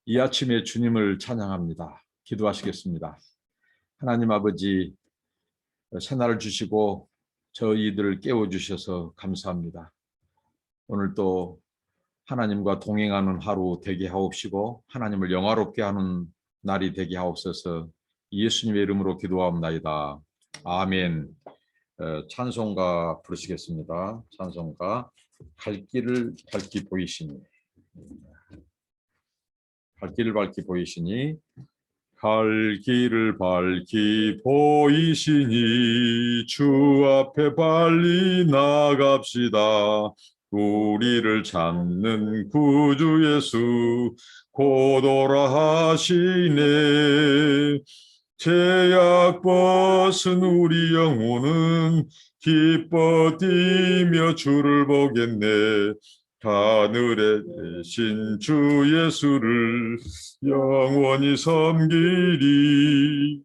이 아침에 주님을 찬양합니다. 기도하시겠습니다. 하나님 아버지, 새날을 주시고 저희들을 깨워주셔서 감사합니다. 오늘 또 하나님과 동행하는 하루 되게 하옵시고 하나님을 영화롭게 하는 날이 되게 하옵소서. 예수님의 이름으로 기도하옵나이다. 아멘. 찬송가 부르시겠습니다. 찬송가 갈 길을 밝히 보이시니, 갈 길을 밝히 보이시니, 갈 길을 밝히 보이시니 주 앞에 빨리 나갑시다. 우리를 찾는 구주 예수 곧 오라 하시네. 죄악 벗은 우리 영혼은 기뻐 뛰며 주를 보겠네. 하늘에 계신 주 예수를 영원히 섬기리.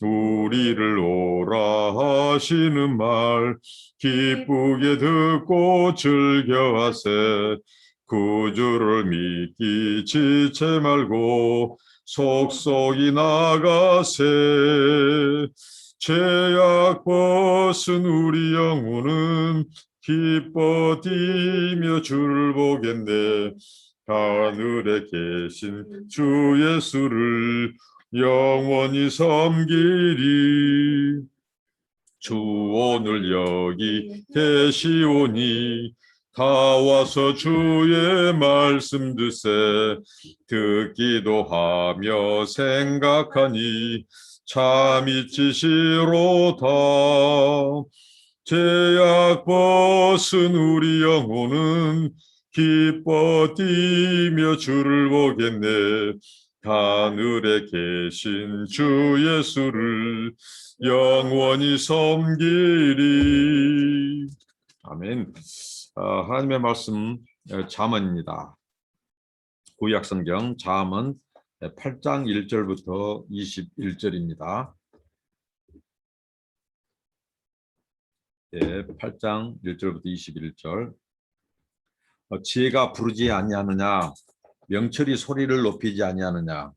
우리를 오라 하시는 말 기쁘게 듣고 즐겨하세. 구주를 믿기 지체 말고 속속이 나가세. 죄악 벗은 우리 영혼은 기뻐 뛰며 주를 보겠네. 하늘에 계신 주 예수를 영원히 섬기리. 주 오늘 여기 계시오니 다 와서 주의 말씀 듣세. 듣기도 하며 생각하니 참 이치시로다. 죄악 벗은 우리 영혼은 기뻐 뛰며 주를 보겠네. 하늘에 계신 주 예수를 영원히 섬기리. 아멘. 하나님의 말씀 잠언입니다. 구약성경 잠언 8장 1절부터 21절입니다. 8장 1절부터 21절. 지혜가 부르지 아니하느냐, 명철이 소리를 높이지 아니하느냐.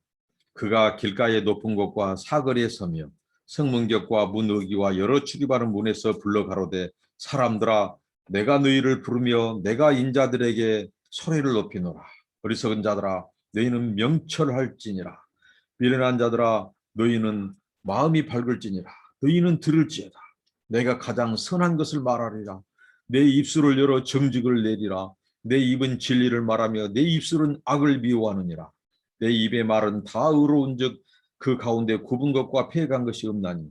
그가 길가의 높은 곳과 사거리에 서며 성문격과 문어기와 여러 출입하는 문에서 불러 가로되, 사람들아 내가 너희를 부르며 내가 인자들에게 소리를 높이노라. 어리석은 자들아 너희는 명철할지니라. 미련한 자들아 너희는 마음이 밝을지니라. 너희는 들을지어다. 내가 가장 선한 것을 말하리라. 내 입술을 열어 정직을 내리라. 내 입은 진리를 말하며 내 입술은 악을 미워하느니라. 내 입의 말은 다 의로운즉 그 가운데 굽은 것과 폐간 것이 없나니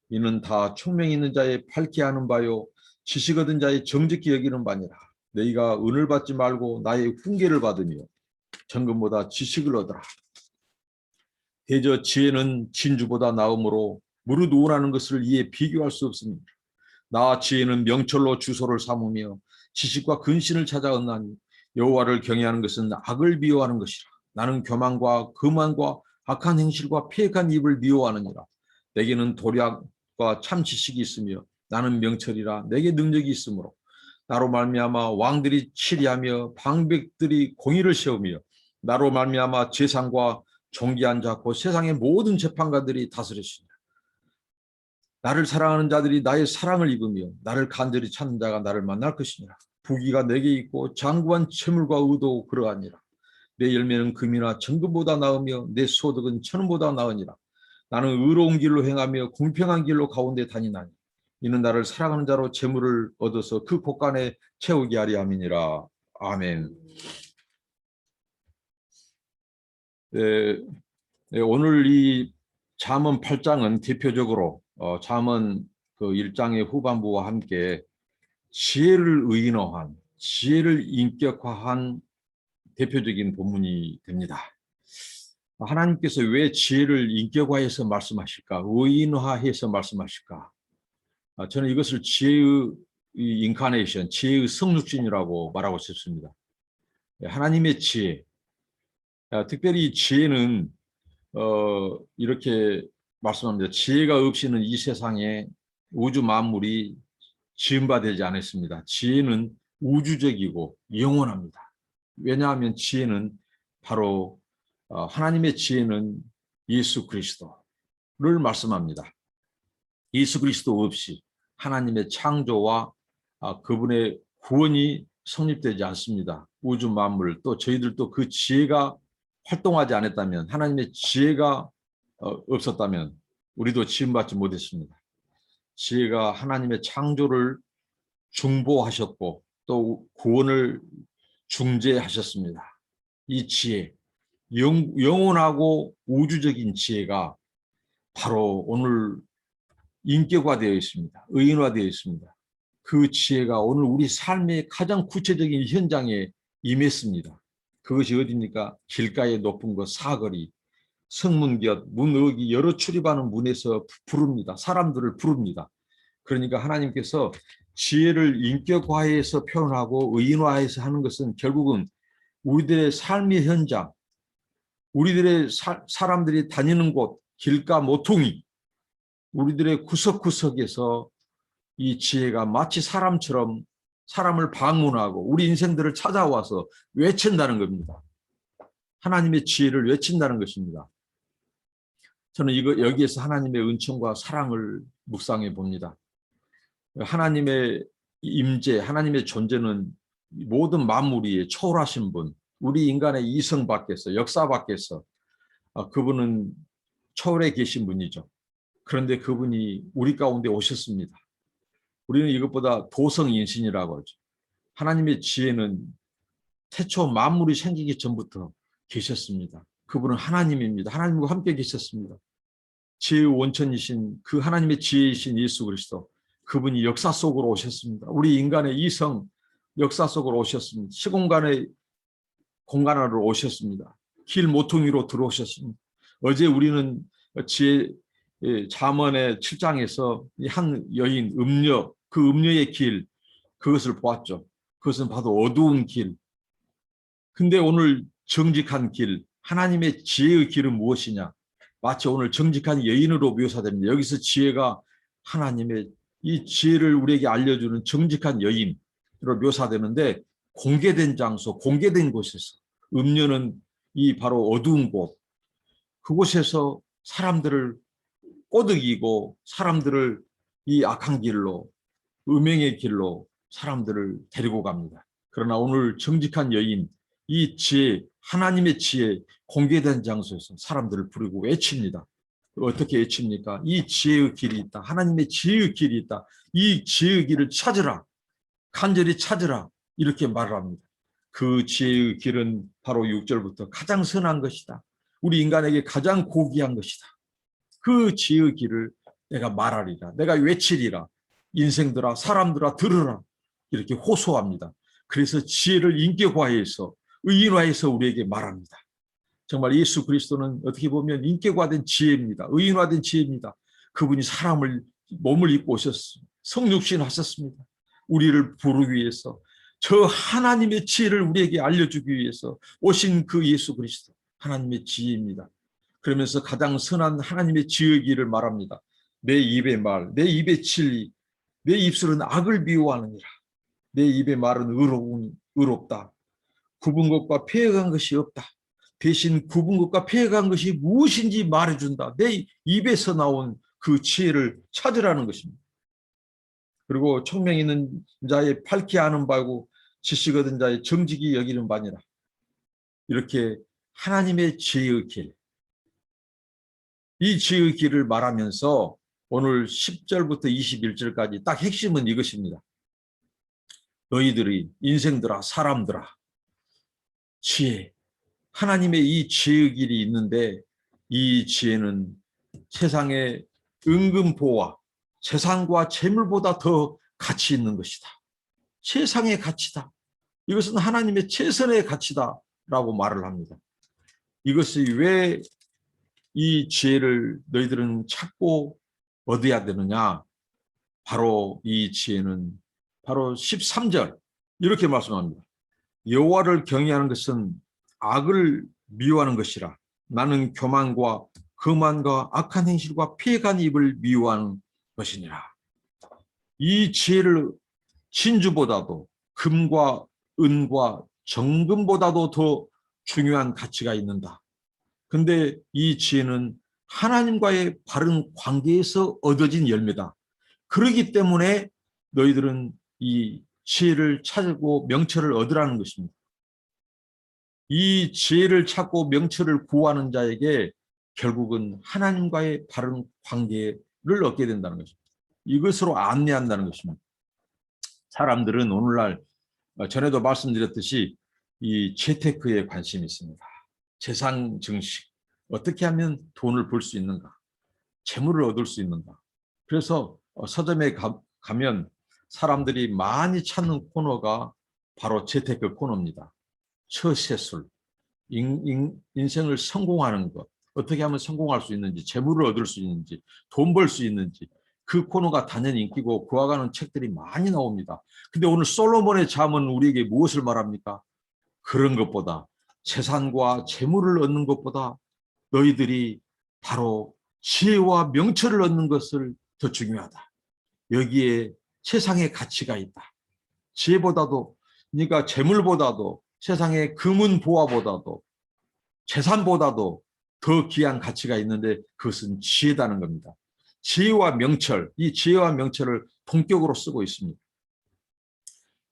이는 다 총명 있는 자의 밝게 하는 바요 지식 얻은 자의 정직히 여기는 바니라. 너희가 은을 받지 말고 나의 훈계를 받으며 정금보다 지식을 얻으라. 대저 지혜는 진주보다 나음으로 무릇 우운하는 것을 이에 비교할 수 없습니다. 나 지혜는 명철로 주소를 삼으며 지식과 근신을 찾아 얻나니 여호와를 경외하는 것은 악을 미워하는 것이라. 나는 교만과 거만과 악한 행실과 패역한 입을 미워하느니라. 내게는 도략과 참 지식이 있으며 나는 명철이라. 내게 능력이 있으므로 나로 말미암아 왕들이 치리하며 방백들이 공의를 세우며 나로 말미암아 재상과 존귀한 자 곧 세상의 모든 재판관들이 다스리시니라. 나를 사랑하는 자들이 나의 사랑을 입으며 나를 간절히 찾는 자가 나를 만날 것이니라. 부귀가 내게 있고 장구한 채물과 의도 그러하니라. 내 열매는 금이나 정금보다 나으며 내 소득은 천원보다 나으니라. 나는 의로운 길로 행하며 공평한 길로 가운데 다니나니 이는 나를 사랑하는 자로 재물을 얻어서 그 곳간에 채우게 하리 함이니라. 아멘. 오늘 이 잠언 8장은 대표적으로 잠언 그 1장의 후반부와 함께 지혜를 의인화한, 지혜를 인격화한 대표적인 본문이 됩니다. 하나님께서 왜 지혜를 인격화해서 말씀하실까? 의인화해서 말씀하실까? 저는 이것을 지혜의 인카네이션, 지혜의 성육신이라고 말하고 싶습니다. 하나님의 지혜, 특별히 지혜는 이렇게 말씀합니다. 지혜가 없이는 이 세상에 우주 만물이 지음바되지 않았습니다. 지혜는 우주적이고 영원합니다. 왜냐하면 지혜는 바로 하나님의 지혜는 예수 그리스도를 말씀합니다. 예수 그리스도 없이 하나님의 창조와 그분의 구원이 성립되지 않습니다. 우주 만물 또 저희들도 그 지혜가 활동하지 않았다면, 하나님의 지혜가 없었다면 우리도 지음받지 못했습니다. 지혜가 하나님의 창조를 중보하셨고 또 구원을 중재하셨습니다. 이 지혜, 영원하고 우주적인 지혜가 바로 오늘 인격화되어 있습니다. 의인화되어 있습니다. 그 지혜가 오늘 우리 삶의 가장 구체적인 현장에 임했습니다. 그것이 어디입니까? 길가의 높은 곳, 사거리, 성문곁, 문어기 여러 출입하는 문에서 부릅니다. 사람들을 부릅니다. 그러니까 하나님께서 지혜를 인격화해서 표현하고 의인화해서 하는 것은 결국은 우리들의 삶의 현장, 우리들의 사람들이 다니는 곳, 길가 모퉁이, 우리들의 구석구석에서 이 지혜가 마치 사람처럼 사람을 방문하고 우리 인생들을 찾아와서 외친다는 겁니다. 하나님의 지혜를 외친다는 것입니다. 저는 여기에서 하나님의 은총과 사랑을 묵상해 봅니다. 하나님의 임재, 하나님의 존재는 모든 만물 위에 초월하신 분, 우리 인간의 이성 밖에서, 역사 밖에서 그분은 초월해 계신 분이죠. 그런데 그분이 우리 가운데 오셨습니다. 우리는 이것보다 도성인신이라고 하죠. 하나님의 지혜는 태초 만물이 생기기 전부터 계셨습니다. 그분은 하나님입니다. 하나님과 함께 계셨습니다. 지혜의 원천이신 그 하나님의 지혜이신 예수 그리스도, 그분이 역사 속으로 오셨습니다. 우리 인간의 이성 역사 속으로 오셨습니다. 시공간의 공간 안으로 오셨습니다. 길 모퉁이로 들어오셨습니다. 어제 우리는 지혜 잠언의 7장에서 한 여인 음녀, 그 음녀의 길, 그것을 보았죠. 그것은 바로 어두운 길. 근데 오늘 정직한 길, 하나님의 지혜의 길은 무엇이냐? 마치 오늘 정직한 여인으로 묘사됩니다. 여기서 지혜가 하나님의 이 지혜를 우리에게 알려주는 정직한 여인으로 묘사되는데, 공개된 장소, 공개된 곳에서, 음녀는 이 바로 어두운 곳, 그곳에서 사람들을 꼬드기고 사람들을 이 악한 길로, 음행의 길로 사람들을 데리고 갑니다. 그러나 오늘 정직한 여인, 이 지혜, 하나님의 지혜, 공개된 장소에서 사람들을 부르고 외칩니다. 어떻게 외칩니까? 이 지혜의 길이 있다. 하나님의 지혜의 길이 있다. 이 지혜의 길을 찾으라. 간절히 찾으라. 이렇게 말을 합니다. 그 지혜의 길은 바로 6절부터 가장 선한 것이다. 우리 인간에게 가장 고귀한 것이다. 그 지혜의 길을 내가 말하리라. 내가 외치리라. 인생들아, 사람들아, 들으라. 이렇게 호소합니다. 그래서 지혜를 인격화해서 의인화해서 우리에게 말합니다. 정말 예수 그리스도는 어떻게 보면 인격화된 지혜입니다. 의인화된 지혜입니다. 그분이 사람을 몸을 입고 오셨습니다. 성육신 하셨습니다. 우리를 부르기 위해서, 저 하나님의 지혜를 우리에게 알려주기 위해서 오신 그 예수 그리스도, 하나님의 지혜입니다. 그러면서 가장 선한 하나님의 지혜의 길을 말합니다. 내 입의 말, 내 입의 진리, 내 입술은 악을 미워하느니라. 내 입의 말은 의롭다. 굽은 것과 폐역한 것이 없다. 대신 굽은 것과 폐역한 것이 무엇인지 말해준다. 내 입에서 나온 그 지혜를 찾으라는 것입니다. 그리고 총명 있는 자의 밝히 아는 바고 지식 얻은 자의 정직이 여기는 바니라. 이렇게 하나님의 지혜의 길, 이 지혜의 길을 말하면서 오늘 10절부터 21절까지 딱 핵심은 이것입니다. 너희들이, 인생들아, 사람들아, 지혜, 하나님의 이 지혜의 길이 있는데, 이 지혜는 세상의 은금보화, 재산과 재물보다 더 가치 있는 것이다. 세상의 가치다. 이것은 하나님의 최선의 가치다라고 말을 합니다. 이것이 왜 이 지혜를 너희들은 찾고 얻어야 되느냐? 바로 이 지혜는 바로 13절 이렇게 말씀합니다. 여호와를 경외하는 것은 악을 미워하는 것이라. 나는 교만과 거만과 악한 행실과 폐간 입을 미워하는 것이니라. 이 지혜를 진주보다도 금과 은과 정금보다도 더 중요한 가치가 있는다. 근데 이 지혜는 하나님과의 바른 관계에서 얻어진 열매다. 그렇기 때문에 너희들은 이 지혜를 찾고 명철을 얻으라는 것입니다. 이 지혜를 찾고 명철을 구하는 자에게 결국은 하나님과의 바른 관계를 얻게 된다는 것입니다. 이것으로 안내한다는 것입니다. 사람들은 오늘날 전에도 말씀드렸듯이 이 재테크에 관심이 있습니다. 재산 증식, 어떻게 하면 돈을 벌 수 있는가, 재물을 얻을 수 있는가. 그래서 서점에 가면 사람들이 많이 찾는 코너가 바로 재테크 코너입니다. 처세술, 인생을 성공하는 것, 어떻게 하면 성공할 수 있는지, 재물을 얻을 수 있는지, 돈 벌 수 있는지, 그 코너가 단연히 인기고 그와 같은 책들이 많이 나옵니다. 근데 오늘 솔로몬의 잠언은 우리에게 무엇을 말합니까? 그런 것보다, 재산과 재물을 얻는 것보다 너희들이 바로 지혜와 명철을 얻는 것을 더 중요하다. 여기에 세상의 가치가 있다. 지혜보다도, 그러니까 재물보다도, 세상의 금은 보화보다도, 재산보다도 더 귀한 가치가 있는데 그것은 지혜다는 겁니다. 지혜와 명철, 이 지혜와 명철을 동격으로 쓰고 있습니다.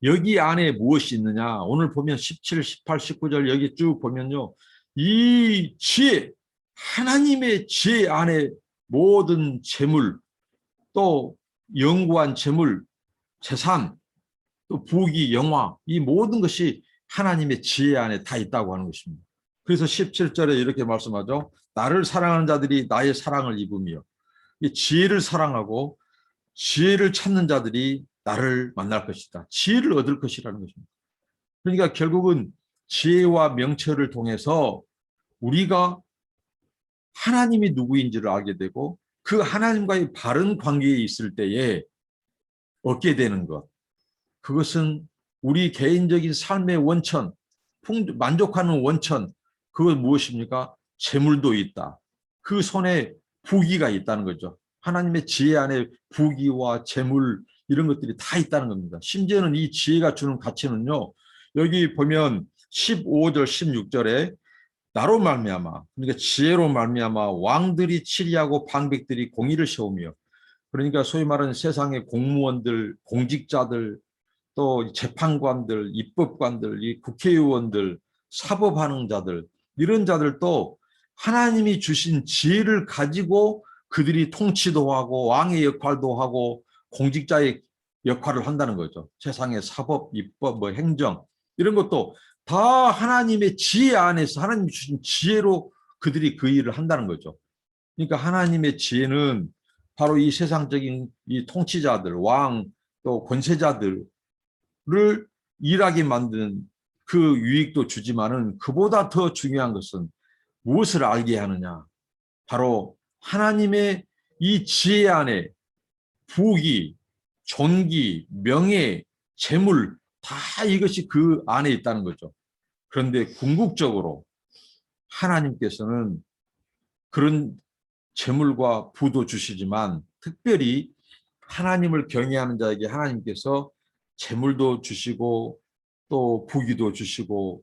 여기 안에 무엇이 있느냐? 오늘 보면 17, 18, 19절 여기 쭉 보면요. 이 지혜, 하나님의 지혜 안에 모든 재물, 또 영구한 재물, 재산, 또 부귀, 영화, 이 모든 것이 하나님의 지혜 안에 다 있다고 하는 것입니다. 그래서 17절에 이렇게 말씀하죠. 나를 사랑하는 자들이 나의 사랑을 입으며, 지혜를 사랑하고 지혜를 찾는 자들이 나를 만날 것이다. 지혜를 얻을 것이라는 것입니다. 그러니까 결국은 지혜와 명철을 통해서 우리가 하나님이 누구인지를 알게 되고 그 하나님과의 바른 관계에 있을 때에 얻게 되는 것. 그것은 우리 개인적인 삶의 원천, 만족하는 원천, 그건 무엇입니까? 재물도 있다. 그 손에 부귀가 있다는 거죠. 하나님의 지혜 안에 부귀와 재물 이런 것들이 다 있다는 겁니다. 심지어는 이 지혜가 주는 가치는요. 여기 보면 15절, 16절에 나로 말미암아, 그러니까 지혜로 말미암아 왕들이 치리하고 방백들이 공의를 세우며, 그러니까 소위 말하는 세상의 공무원들, 공직자들, 또 재판관들, 입법관들, 이 국회의원들, 사법하는 자들, 이런 자들도 하나님이 주신 지혜를 가지고 그들이 통치도 하고 왕의 역할도 하고 공직자의 역할을 한다는 거죠. 세상의 사법, 입법, 뭐 행정 이런 것도 다 하나님의 지혜 안에서 하나님이 주신 지혜로 그들이 그 일을 한다는 거죠. 그러니까 하나님의 지혜는 바로 이 세상적인 이 통치자들, 왕, 또 권세자들 를 일하게 만드는 그 유익도 주지만은 그보다 더 중요한 것은 무엇을 알게 하느냐? 바로 하나님의 이 지혜 안에 부귀, 존귀, 명예, 재물 다 이것이 그 안에 있다는 거죠. 그런데 궁극적으로 하나님께서는 그런 재물과 부도 주시지만 특별히 하나님을 경외하는 자에게 하나님께서 재물도 주시고 또 부귀도 주시고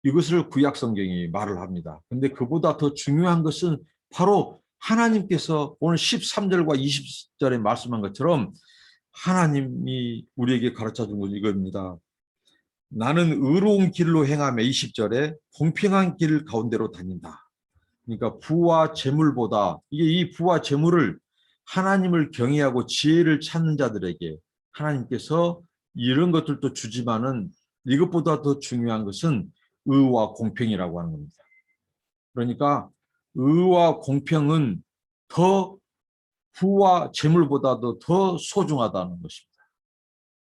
이것을 구약 성경이 말을 합니다. 근데 그보다 더 중요한 것은 바로 하나님께서 오늘 13절과 20절에 말씀한 것처럼 하나님이 우리에게 가르쳐 준 것은 이겁니다. 나는 의로운 길로 행하며 20절에 공평한 길 가운데로 다닌다. 그러니까 부와 재물보다 이게 이 부와 재물을 하나님을 경외하고 지혜를 찾는 자들에게 하나님께서 이런 것들도 주지만은 이것보다 더 중요한 것은 의와 공평이라고 하는 겁니다. 그러니까 의와 공평은 더 부와 재물보다도 더 소중하다는 것입니다.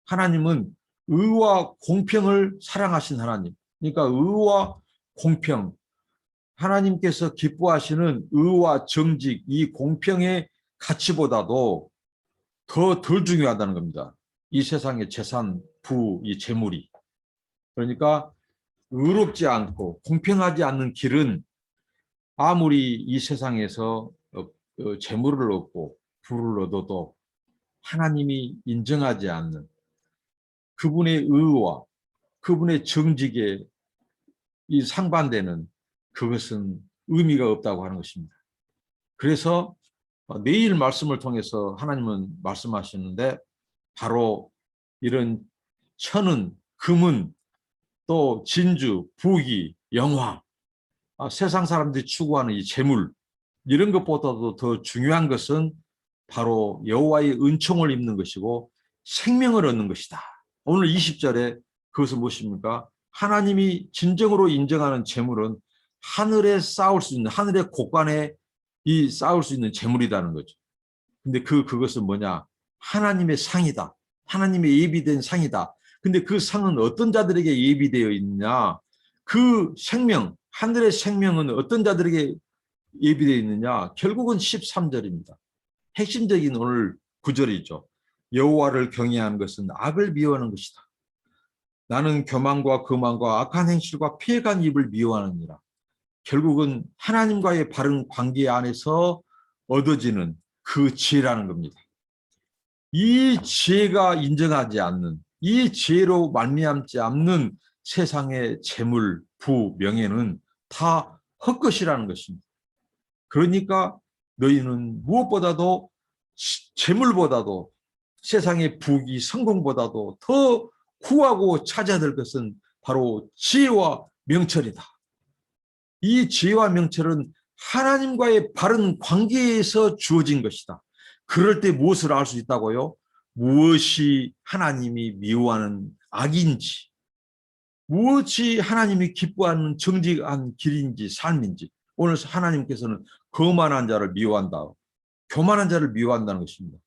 하나님은 의와 공평을 사랑하신 하나님. 그러니까 의와 공평, 하나님께서 기뻐하시는 의와 정직, 이 공평의 가치보다도 덜 중요하다는 겁니다. 이 세상의 재산, 부, 이 재물이. 그러니까 의롭지 않고 공평하지 않는 길은 아무리 이 세상에서 재물을 얻고 부를 얻어도 하나님이 인정하지 않는 그분의 의와 그분의 정직에 이 상반되는 그것은 의미가 없다고 하는 것입니다. 그래서 내일 말씀을 통해서 하나님은 말씀하시는데 바로 이런 천은, 금은, 또 진주, 부귀, 영화, 세상 사람들이 추구하는 이 재물, 이런 것보다도 더 중요한 것은 바로 여호와의 은총을 입는 것이고 생명을 얻는 것이다. 오늘 20절에 그것은 무엇입니까? 하나님이 진정으로 인정하는 재물은 하늘에 쌓을 수 있는, 하늘의 곳간에 이 쌓을 수 있는 재물이라는 거죠. 근데 그것은 뭐냐? 하나님의 상이다. 하나님의 예비된 상이다. 근데 그 상은 어떤 자들에게 예비되어 있느냐? 그 생명, 하늘의 생명은 어떤 자들에게 예비되어 있느냐? 결국은 13절입니다. 핵심적인 오늘 구절이죠. 여호와를 경외하는 것은 악을 미워하는 것이다. 나는 교만과 거만과 악한 행실과 피해간 입을 미워하느니라. 결국은 하나님과의 바른 관계 안에서 얻어지는 그 지혜라는 겁니다. 이 지혜가 인정하지 않는, 이 지혜로 말미암지 않는 세상의 재물, 부, 명예는 다 헛것이라는 것입니다. 그러니까 너희는 무엇보다도 재물보다도 세상의 부귀, 성공보다도 더 구하고 찾아야 될 것은 바로 지혜와 명철이다. 이 지혜와 명철은 하나님과의 바른 관계에서 주어진 것이다. 그럴 때 무엇을 알 수 있다고요? 무엇이 하나님이 미워하는 악인지, 무엇이 하나님이 기뻐하는 정직한 길인지, 삶인지. 오늘 하나님께서는 거만한 자를 미워한다. 교만한 자를 미워한다는 것입니다.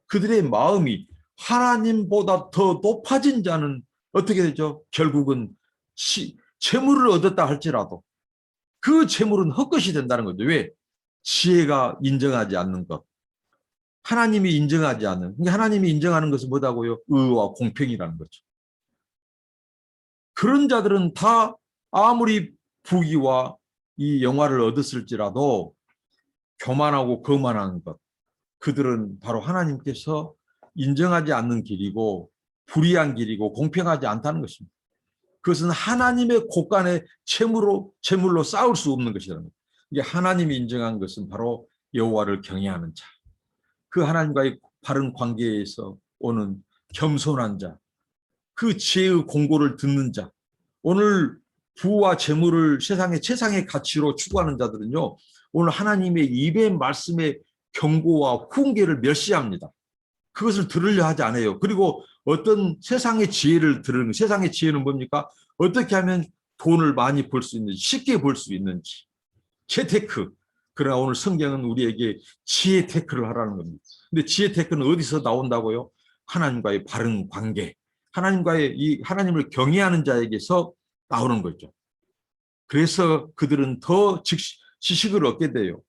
그들의 마음이 하나님보다 더 높아진 자는 어떻게 되죠? 결국은 재물을 얻었다 할지라도 그 재물은 헛것이 된다는 거죠. 왜? 지혜가 인정하지 않는 것. 하나님이 인정하지 않는. 하나님이 인정하는 것은 뭐다고요? 의와 공평이라는 거죠. 그런 자들은 다 아무리 부귀와 이 영화를 얻었을지라도 교만하고 거만한 것. 그들은 바로 하나님께서 인정하지 않는 길이고 불의한 길이고 공평하지 않다는 것입니다. 그것은 하나님의 곳간에 재물로 쌓을 수 없는 것이라는 거예요. 이게 하나님이 인정한 것은 바로 여호와를 경외하는 자. 그 하나님과의 바른 관계에서 오는 겸손한 자. 그 지혜의 공고를 듣는 자. 오늘 부와 재물을 세상의 최상의 가치로 추구하는 자들은요. 오늘 하나님의 입의 말씀의 경고와 훈계를 멸시합니다. 그것을 들으려 하지 않아요. 그리고 어떤 세상의 지혜를 들으는, 세상의 지혜는 뭡니까? 어떻게 하면 돈을 많이 벌 수 있는지, 쉽게 벌 수 있는지. 재테크. 그러나 오늘 성경은 우리에게 지혜 테크를 하라는 겁니다. 근데 지혜 테크는 어디서 나온다고요? 하나님과의 바른 관계. 하나님과의 이 하나님을 경외하는 자에게서 나오는 거죠. 그래서 그들은 더 지식을 얻게 돼요.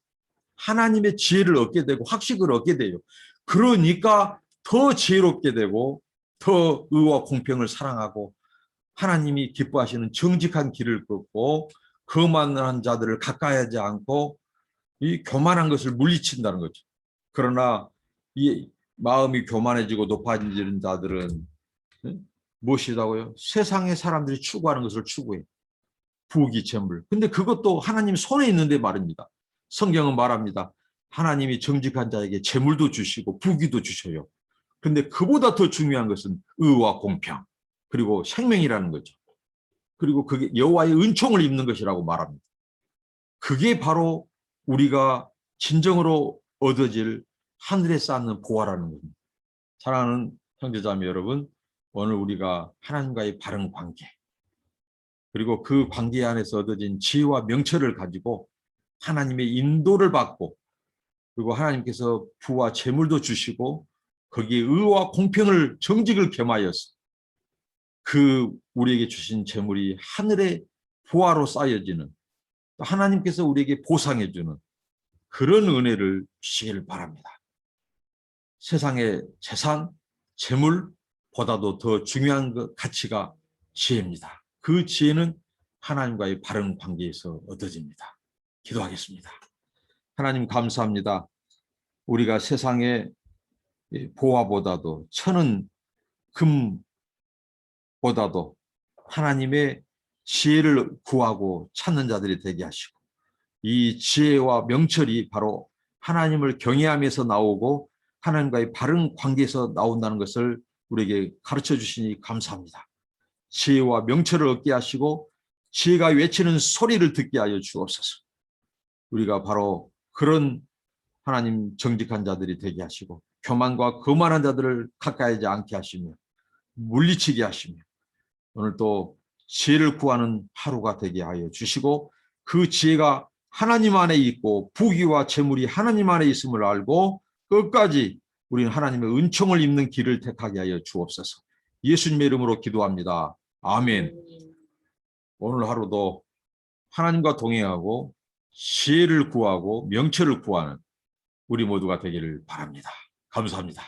하나님의 지혜를 얻게 되고 학식을 얻게 돼요. 그러니까 더 지혜롭게 되고 더 의와 공평을 사랑하고 하나님이 기뻐하시는 정직한 길을 걷고 거만한 자들을 가까이 하지 않고 이 교만한 것을 물리친다는 거죠. 그러나 이 마음이 교만해지고 높아지는 자들은 무엇이라고요? 세상의 사람들이 추구하는 것을 추구해. 부귀 재물. 근데 그것도 하나님 손에 있는데 말입니다. 성경은 말합니다. 하나님이 정직한 자에게 재물도 주시고 부귀도 주셔요. 근데 그보다 더 중요한 것은 의와 공평 그리고 생명이라는 거죠. 그리고 그게 여호와의 은총을 입는 것이라고 말합니다. 그게 바로 우리가 진정으로 얻어질 하늘에 쌓는 보화라는 겁니다. 사랑하는 형제자매 여러분, 오늘 우리가 하나님과의 바른 관계 그리고 그 관계 안에서 얻어진 지혜와 명철을 가지고 하나님의 인도를 받고 그리고 하나님께서 부와 재물도 주시고 거기에 의와 공평을 정직을 겸하여서 그 우리에게 주신 재물이 하늘의 보화로 쌓여지는 하나님께서 우리에게 보상해 주는 그런 은혜를 주시기를 바랍니다. 세상의 재산, 재물보다도 더 중요한 가치가 지혜입니다. 그 지혜는 하나님과의 바른 관계에서 얻어집니다. 기도하겠습니다. 하나님 감사합니다. 우리가 세상의 보화보다도 천은 금보다도 하나님의 지혜를 구하고 찾는 자들이 되게 하시고 이 지혜와 명철이 바로 하나님을 경외하면서 나오고 하나님과의 바른 관계에서 나온다는 것을 우리에게 가르쳐 주시니 감사합니다. 지혜와 명철을 얻게 하시고 지혜가 외치는 소리를 듣게 하여 주옵소서. 우리가 바로 그런 하나님 정직한 자들이 되게 하시고 교만과 거만한 자들을 가까이 하지 않게 하시며 물리치게 하시며 오늘 또 지혜를 구하는 하루가 되게 하여 주시고 그 지혜가 하나님 안에 있고 부귀와 재물이 하나님 안에 있음을 알고 끝까지 우리는 하나님의 은총을 입는 길을 택하게 하여 주옵소서. 예수님의 이름으로 기도합니다. 아멘. 오늘 하루도 하나님과 동행하고 지혜를 구하고 명철을 구하는 우리 모두가 되기를 바랍니다. 감사합니다.